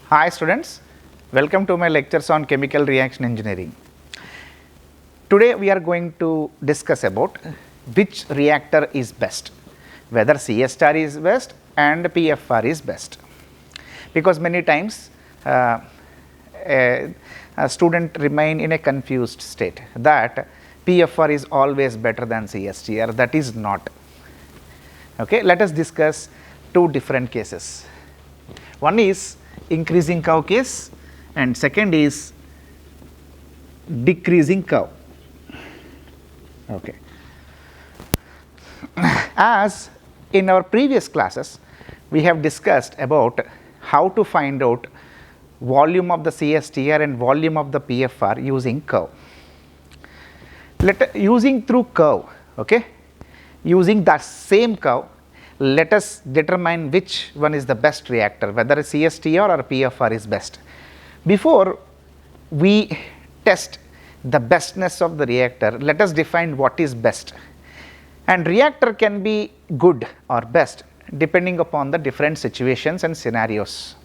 Hi students, welcome to my lectures on chemical reaction engineering. Today we are going to discuss about which reactor is best, whether CSTR is best and PFR is best. Because many times a student remain in a confused state that PFR is always better than CSTR. That is not. Okay, let us discuss two different cases. One is increasing curve case and second is decreasing curve. Okay. As in our previous classes we have discussed about how to find out volume of the CSTR and volume of the PFR using curve. Using through curve, okay, using that same curve, let us determine which one is the best reactor, whether CSTR or PFR is best. Before we test the bestness of the reactor, let us define what is best. And reactor can be good or best depending upon the different situations and scenarios.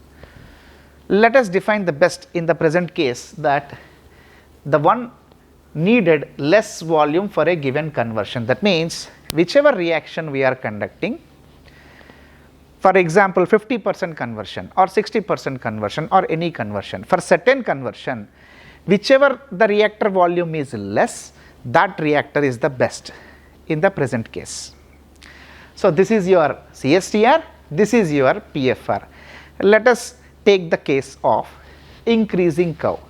Let us define the best in the present case, that the one needed less volume for a given conversion. That means whichever reaction we are conducting, for example 50% conversion or 60% conversion or any conversion, for certain conversion, whichever the reactor volume is less, that reactor is the best in the present case. So this is your CSTR, this is your PFR. Let us take the case of increasing curve,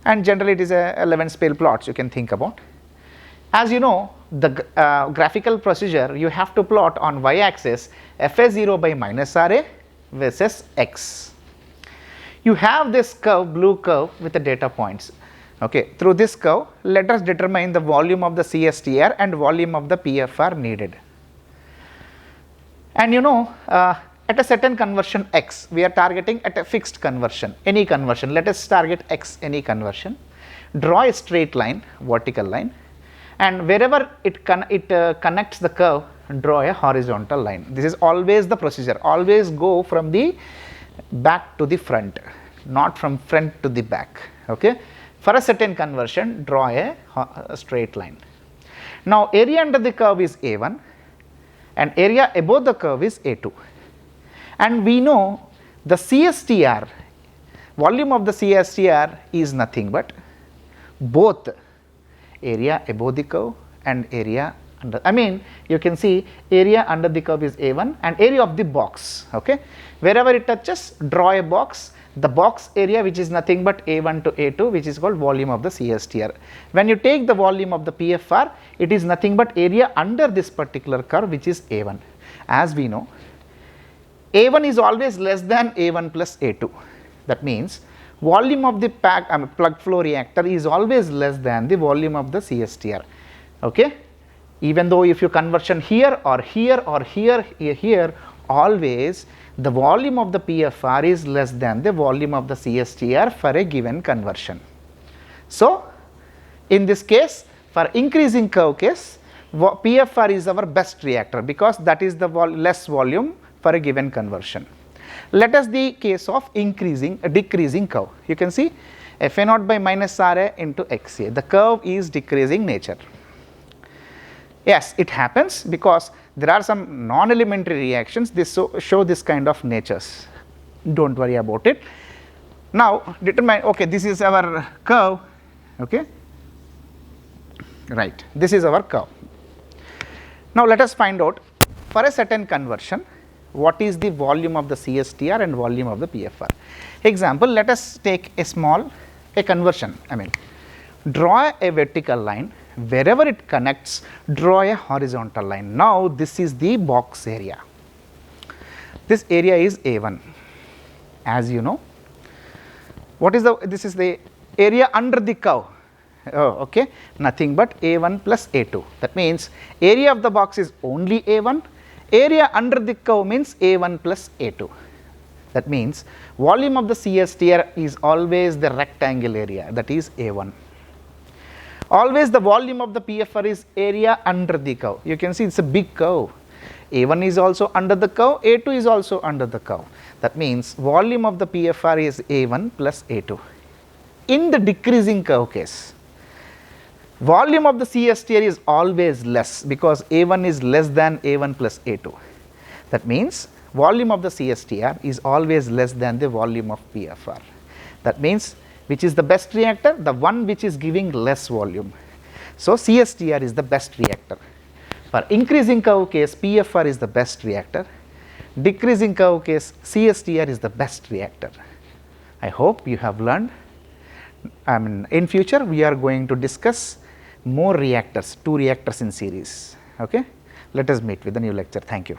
and generally it is a Levin scale plots you can think about. As you know, the graphical procedure, you have to plot on y-axis Fa0 by minus Ra versus x. You have this curve, blue curve with the data points. Okay, through this curve, let us determine the volume of the CSTR and volume of the PFR needed. And you know, at a certain conversion x, we are targeting at a fixed conversion, any conversion. Let us target x, any conversion. Draw a straight line, vertical line, and wherever it connects the curve, draw a horizontal line. This is always the procedure. Always go from the back to the front, not from front to the back. Okay. For a certain conversion, draw a straight line. Now area under the curve is A1 and area above the curve is A2. And we know the CSTR, volume of the CSTR is nothing but both area above the curve and area under. I mean, you can see area under the curve is A1 and area of the box. Okay, wherever it touches, draw a box. The box area, which is nothing but A1 to A2, which is called volume of the CSTR. When you take the volume of the PFR, it is nothing but area under this particular curve, which is A1. As we know, A1 is always less than A1 plus A2. That means volume of the plug flow reactor is always less than the volume of the CSTR. Okay, even though if you conversion here or here or here, always the volume of the PFR is less than the volume of the CSTR for a given conversion. So in this case, for increasing curve case, PFR is our best reactor because that is the less volume for a given conversion. Let us the case of decreasing curve. You can see Fa0 by minus Ra into Xa. The curve is decreasing nature. Yes, it happens because there are some non-elementary reactions. This show this kind of natures. Don't worry about it. Now determine. Okay, this is our curve. Okay, right. This is our curve. Now let us find out for a certain conversion, what is the volume of the CSTR and volume of the PFR. Example, let us take a conversion. I mean, draw a vertical line, wherever it connects, draw a horizontal line. Now this is the box area. This area is A1. As you know, this is the area under the curve. Oh, okay, nothing but A1 plus A2. That means area of the box is only A1. Area under the curve means A1 plus A2. That means volume of the CSTR is always the rectangle area, that is A1. Always the volume of the PFR is area under the curve. You can see it's a big curve. A1 is also under the curve, A2 is also under the curve. That means volume of the PFR is A1 plus A2. In the decreasing curve case, volume of the CSTR is always less because A1 is less than A1 plus A2. That means volume of the CSTR is always less than the volume of PFR. That means which is the best reactor? The one which is giving less volume. So CSTR is the best reactor. For increasing curve case, PFR is the best reactor. Decreasing curve case, CSTR is the best reactor. I hope you have learned. In future we are going to discuss more reactors, 2 reactors in series. Okay? Let us meet with the new lecture. Thank you.